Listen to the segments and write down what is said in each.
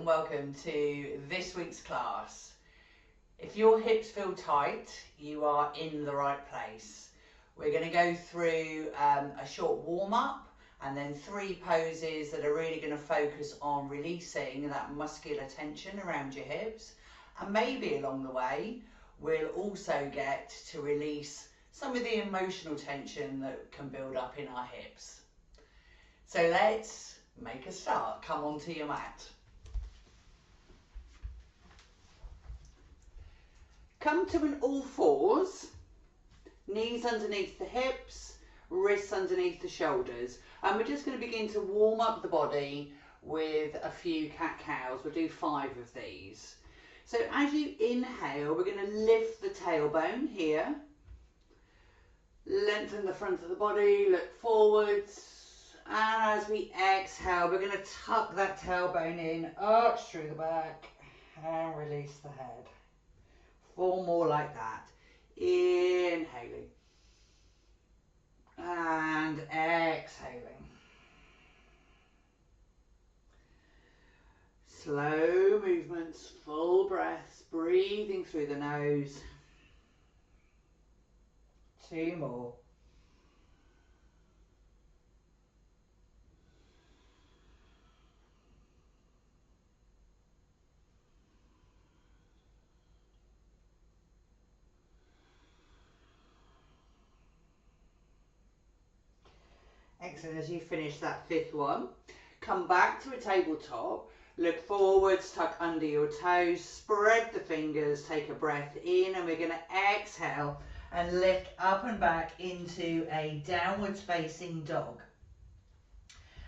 and welcome to this week's class. If your hips feel tight, you are in the right place. We're going to go through a short warm-up and then 3 poses that are really going to focus on releasing that muscular tension around your hips, and maybe along the way we'll also get to release some of the emotional tension that can build up in our hips. So let's make a start. Come onto your mat. Come to an all fours, knees underneath the hips, wrists underneath the shoulders. And we're just going to begin to warm up the body with a few cat-cows. We'll do 5 of these. So as you inhale, we're going to lift the tailbone here. Lengthen the front of the body, look forwards. And as we exhale, we're going to tuck that tailbone in, arch through the back, and release the head. 4 more like that. Inhaling. And exhaling. Slow movements, full breaths, breathing through the nose. 2 more. Excellent. As you finish that 5th one, come back to a tabletop, look forwards, tuck under your toes, spread the fingers, take a breath in, and we're going to exhale and lift up and back into a downwards facing dog.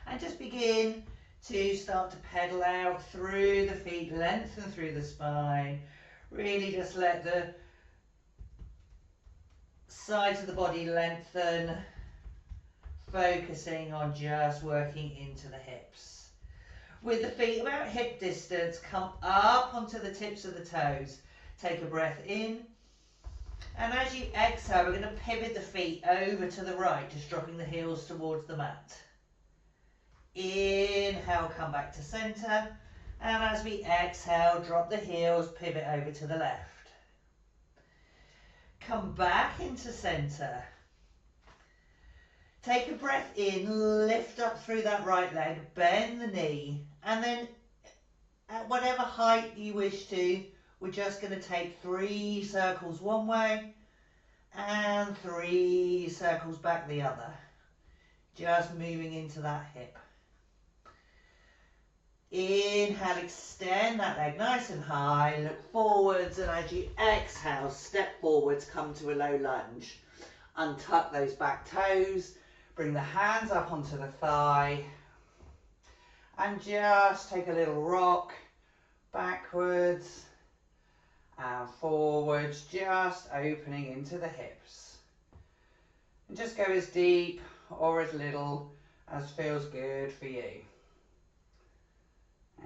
And just begin to start to pedal out through the feet, lengthen through the spine. Really just let the sides of the body lengthen, focusing on just working into the hips. With the feet about hip distance, come up onto the tips of the toes. Take a breath in. And as you exhale, we're going to pivot the feet over to the right, just dropping the heels towards the mat. Inhale, come back to center. And as we exhale, drop the heels, pivot over to the left. Come back into center. Take a breath in, lift up through that right leg, bend the knee, and then at whatever height you wish to, we're just going to take 3 circles one way and 3 circles back the other. Just moving into that hip. Inhale, extend that leg nice and high, look forwards, and as you exhale, step forwards, come to a low lunge. Untuck those back toes. Bring the hands up onto the thigh and just take a little rock backwards and forwards, just opening into the hips. And just go as deep or as little as feels good for you.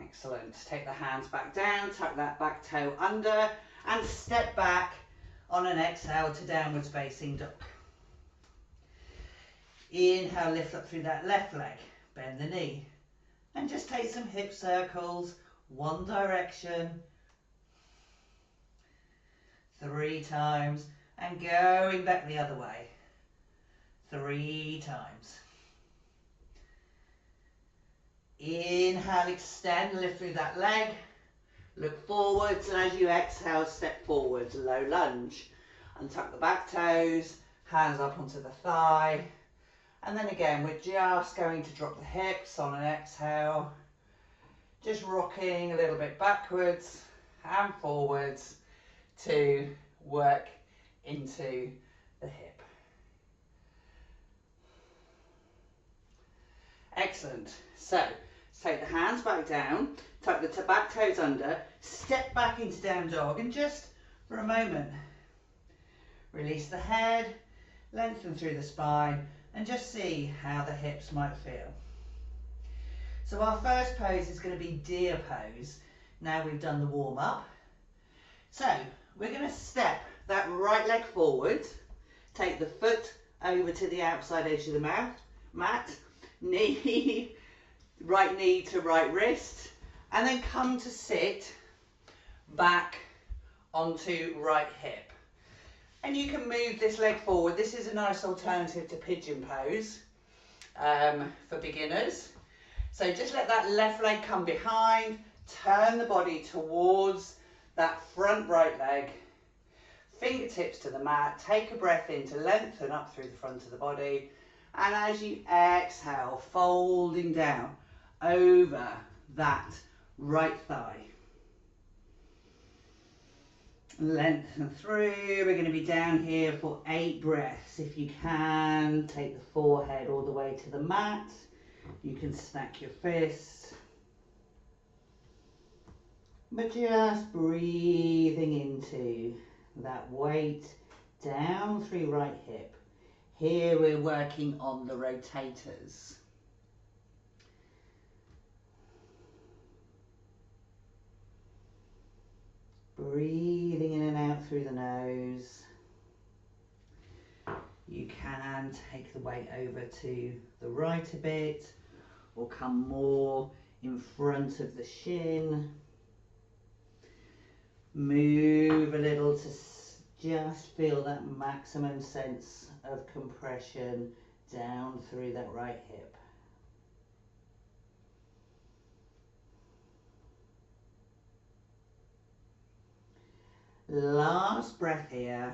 Excellent. Take the hands back down, tuck that back toe under and step back on an exhale to downwards facing dog. Inhale, lift up through that left leg, bend the knee, and just take some hip circles, one direction, 3 times, and going back the other way, 3 times. Inhale, extend, lift through that leg, look forwards, and as you exhale, step forwards, low lunge. Untuck the back toes, hands up onto the thigh. And then again, we're just going to drop the hips on an exhale, just rocking a little bit backwards and forwards to work into the hip. Excellent. So, let's take the hands back down, tuck the back toes under, step back into down dog, and just for a moment, release the head, lengthen through the spine, and just see how the hips might feel. So our first pose is going to be deer pose. Now we've done the warm up. So we're going to step that right leg forward, take the foot over to the outside edge of the mat, knee, right knee to right wrist, And then come to sit back onto right hip. And you can move this leg forward. This is a nice alternative to pigeon pose for beginners. So just let that left leg come behind, turn the body towards that front right leg, fingertips to the mat, take a breath in to lengthen up through the front of the body, and as you exhale, folding down over that right thigh. Lengthen through. We're going to be down here for 8 breaths. If you can, take the forehead all the way to the mat. You can stack your fists. But just breathing into that weight down through right hip. Here we're working on the rotators. Breathing in and out through the nose. You can take the weight over to the right a bit or come more in front of the shin. Move a little to just feel that maximum sense of compression down through that right hip. Last breath here.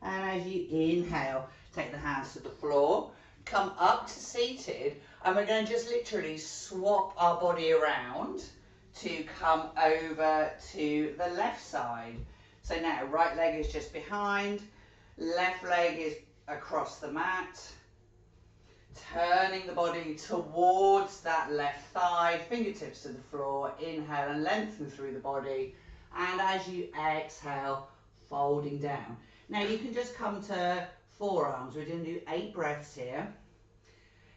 And as you inhale, take the hands to the floor, come up to seated, and we're going to just literally swap our body around to come over to the left side. So now right leg is just behind, left leg is across the mat, turning the body towards that left thigh, fingertips to the floor, inhale and lengthen through the body, and as you exhale, folding down. Now you can just come to forearms. We're going to do 8 breaths here.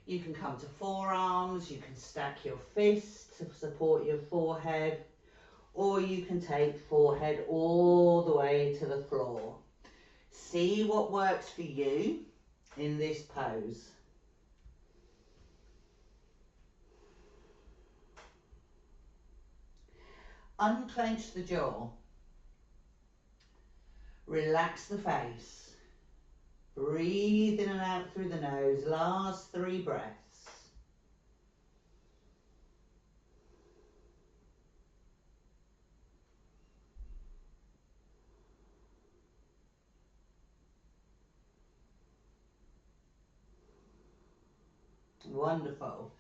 You can come to forearms, you can stack your fists to support your forehead, or you can take forehead all the way to the floor. See what works for you in this pose. Unclench the jaw. Relax the face. Breathe in and out through the nose. Last 3 breaths. Wonderful.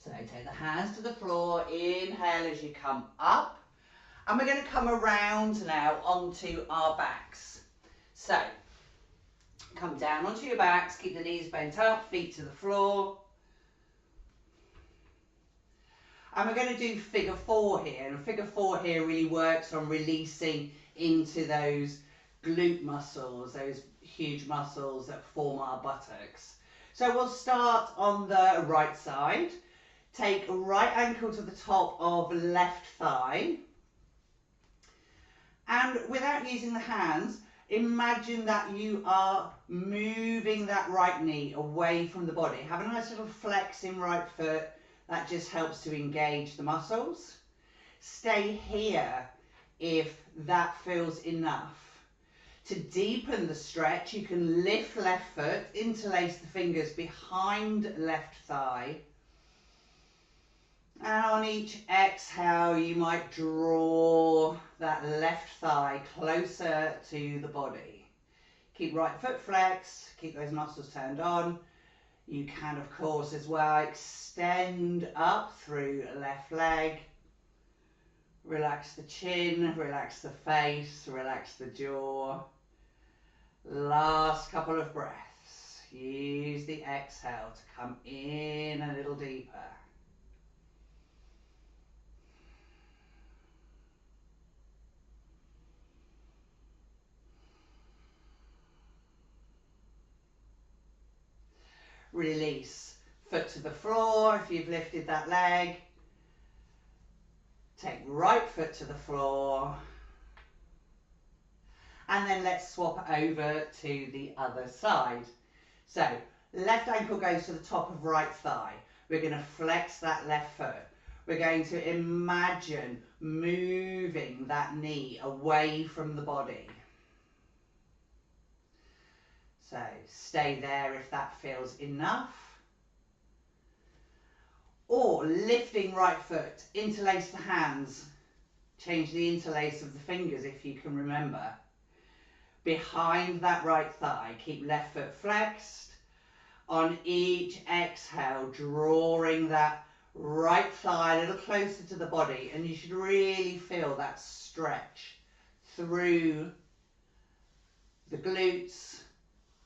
So take the hands to the floor. Inhale as you come up. And we're going to come around now onto our backs. So, come down onto your backs, keep the knees bent up, feet to the floor. And we're going to do figure 4 here. And figure 4 here really works on releasing into those glute muscles, those huge muscles that form our buttocks. So we'll start on the right side. Take right ankle to the top of left thigh. And without using the hands, imagine that you are moving that right knee away from the body. Have a nice little flex in right foot. That just helps to engage the muscles. Stay here if that feels enough. To deepen the stretch, you can lift left foot, interlace the fingers behind left thigh. And on each exhale, you might draw that left thigh closer to the body. Keep right foot flexed, keep those muscles turned on. You can, of course, as well, extend up through left leg. Relax the chin, relax the face, relax the jaw. Last couple of breaths. Use the exhale to come in a little deeper. Release, foot to the floor if you've lifted that leg. Take right foot to the floor. And then let's swap over to the other side. So, left ankle goes to the top of right thigh. We're going to flex that left foot. We're going to imagine moving that knee away from the body. So stay there if that feels enough. Or lifting right foot, interlace the hands. Change the interlace of the fingers if you can remember. Behind that right thigh, keep left foot flexed. On each exhale, drawing that right thigh a little closer to the body, and you should really feel that stretch through the glutes,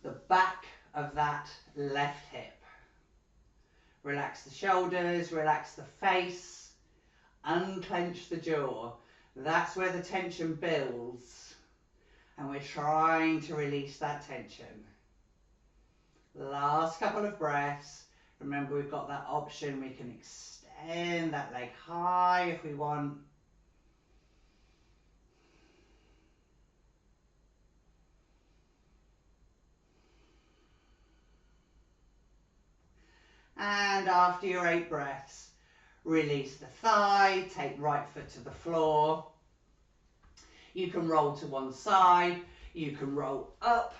the back of that left hip. Relax the shoulders, relax the face, unclench the jaw. That's where the tension builds, and we're trying to release that tension. Last couple of breaths. Remember, we've got that option. We can extend that leg high if we want. And after your 8 breaths, release the thigh, take right foot to the floor. You can roll to one side, you can roll up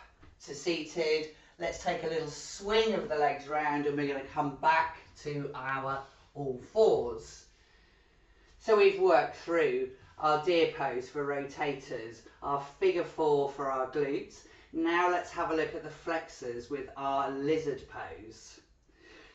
to seated. Let's take a little swing of the legs round, and we're going to come back to our all fours. So we've worked through our deer pose for rotators, our figure 4 for our glutes. Now let's have a look at the flexors with our lizard pose.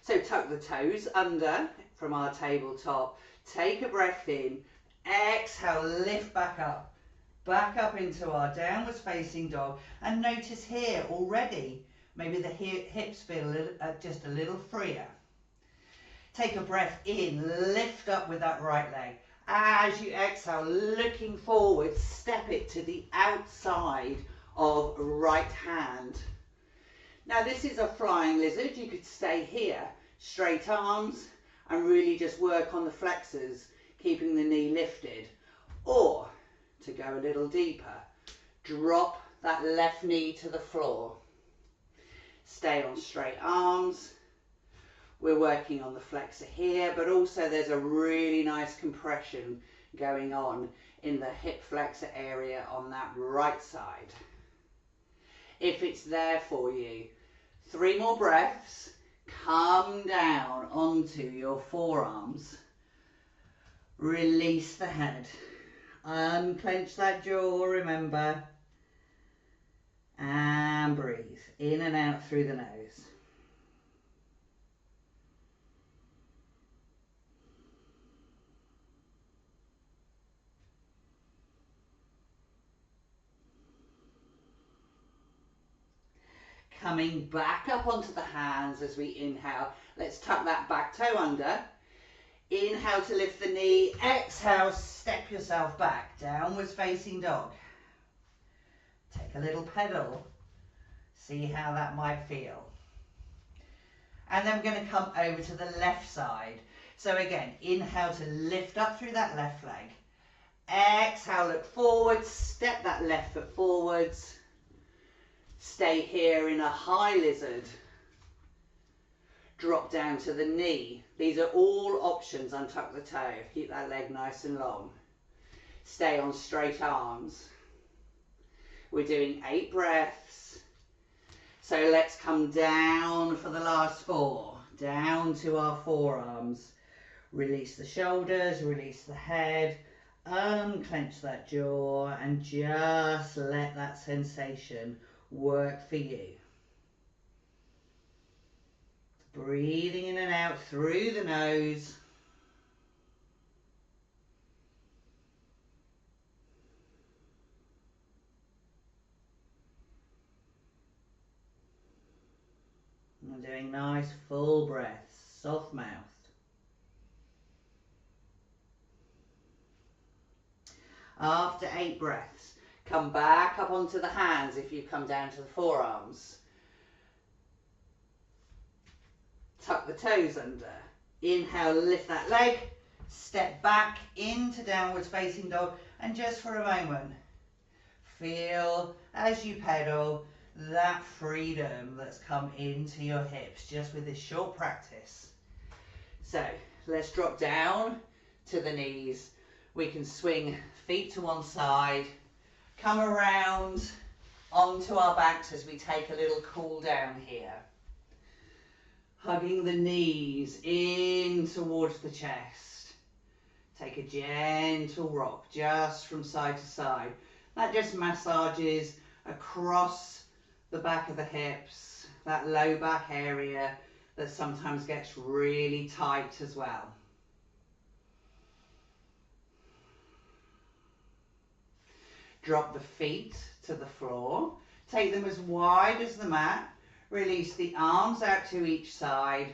So tuck the toes under from our tabletop, take a breath in, exhale, lift back up into our downwards facing dog, and notice here already, maybe the hips feel just a little freer. Take a breath in, lift up with that right leg. As you exhale, looking forward, step it to the outside of right hand. Now this is a flying lizard. You could stay here, straight arms, and really just work on the flexors, keeping the knee lifted. Or, to go a little deeper, drop that left knee to the floor. Stay on straight arms. We're working on the flexor here, but also there's a really nice compression going on in the hip flexor area on that right side. If it's there for you, 3 more breaths. Come down onto your forearms. Release the head. Unclench that jaw, remember. And breathe in and out through the nose. Coming back up onto the hands as we inhale. Let's tuck that back toe under. Inhale to lift the knee. Exhale, step yourself back. Downwards facing dog. Take a little pedal. See how that might feel. And then we're going to come over to the left side. So again, inhale to lift up through that left leg. Exhale, look forward. Step that left foot forwards. Stay here in a high lizard. Drop down to the knee. These are all options. Untuck the toe. Keep that leg nice and long. Stay on straight arms. We're doing 8 breaths. So let's come down for the last 4. Down to our forearms. Release the shoulders, release the head. Unclench that jaw and just let that sensation work for you. Breathing in and out through the nose. And doing nice full breaths, soft mouth. After 8 breaths, come back up onto the hands if you come down to the forearms. Tuck the toes under. Inhale, lift that leg. Step back into downwards facing dog. And just for a moment, feel as you pedal that freedom that's come into your hips just with this short practice. So let's drop down to the knees. We can swing feet to one side, come around onto our backs as we take a little cool down here. Hugging the knees in towards the chest. Take a gentle rock just from side to side. That just massages across the back of the hips, that low back area that sometimes gets really tight as well. Drop the feet to the floor. Take them as wide as the mat. Release the arms out to each side.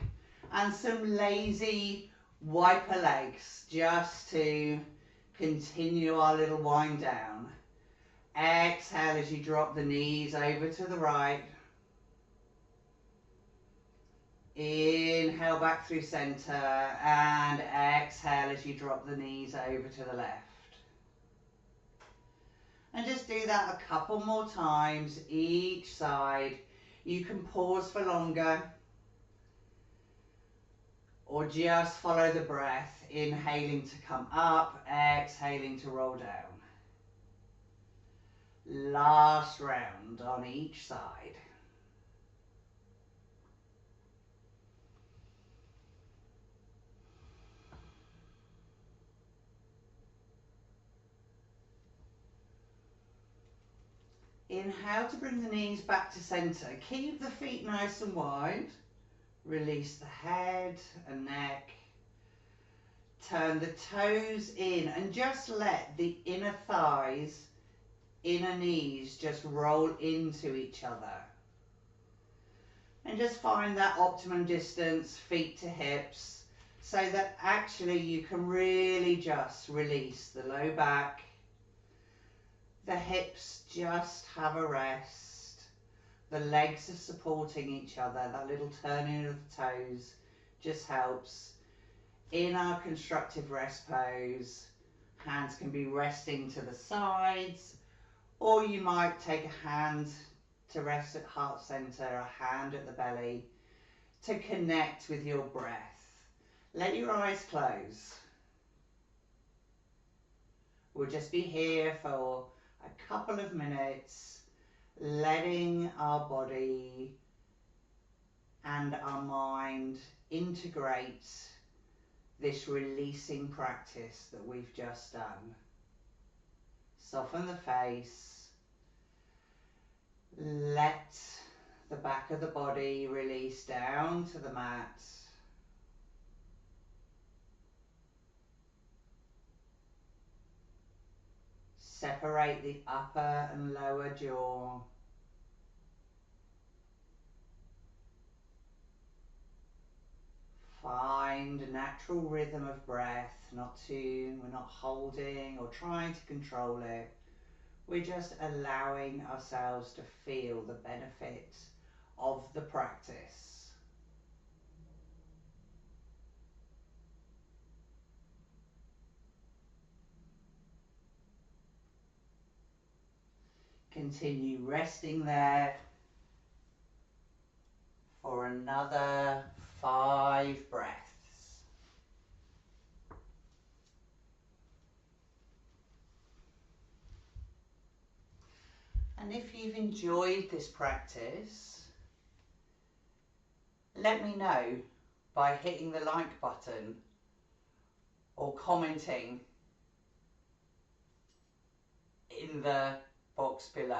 And some lazy wiper legs just to continue our little wind down. Exhale as you drop the knees over to the right. Inhale back through center and exhale as you drop the knees over to the left. And just do that a couple more times each side. You can pause for longer or just follow the breath, inhaling to come up, exhaling to roll down. Last round on each side. Inhale to bring the knees back to center. Keep the feet nice and wide. Release the head and neck. Turn the toes in and just let the inner thighs, inner knees just roll into each other. And just find that optimum distance, feet to hips, so that actually you can really just release the low back. The hips just have a rest. The legs are supporting each other. That little turning of the toes just helps. In our constructive rest pose, hands can be resting to the sides, or you might take a hand to rest at heart center, a hand at the belly, to connect with your breath. Let your eyes close. We'll just be here for a couple of minutes, letting our body and our mind integrate this releasing practice that we've just done. Soften the face. Let the back of the body release down to the mat. Separate the upper and lower jaw. Find a natural rhythm of breath, we're not holding or trying to control it. We're just allowing ourselves to feel the benefit of the practice. Continue resting there for another 5 breaths. And if you've enjoyed this practice, let me know by hitting the like button or commenting in the box below.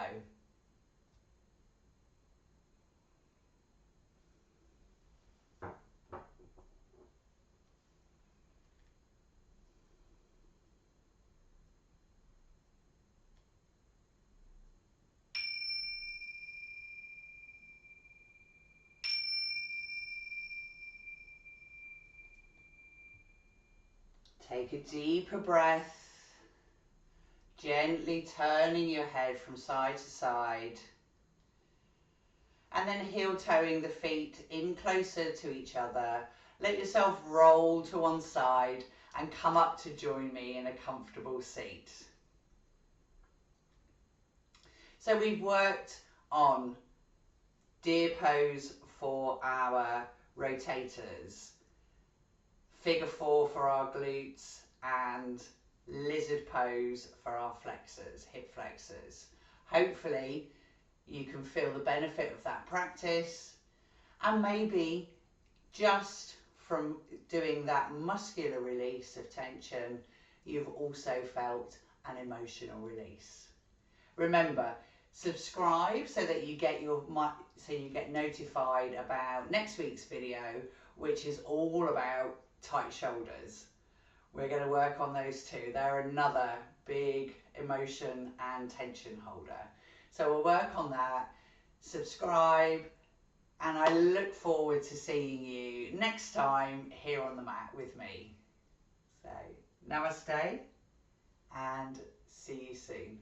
Take a deeper breath, gently turning your head from side to side, and then heel-toeing the feet in closer to each other. Let yourself roll to one side and come up to join me in a comfortable seat. So we've worked on deer pose for our rotators. figure 4 for our glutes, and lizard pose for our flexors, hip flexors. Hopefully you can feel the benefit of that practice, and maybe just from doing that muscular release of tension, you've also felt an emotional release. Remember, subscribe so that you get notified about next week's video, which is all about tight shoulders. We're going to work on those too. They're another big emotion and tension holder. So we'll work on that. Subscribe, and I look forward to seeing you next time here on the mat with me. So, namaste and see you soon.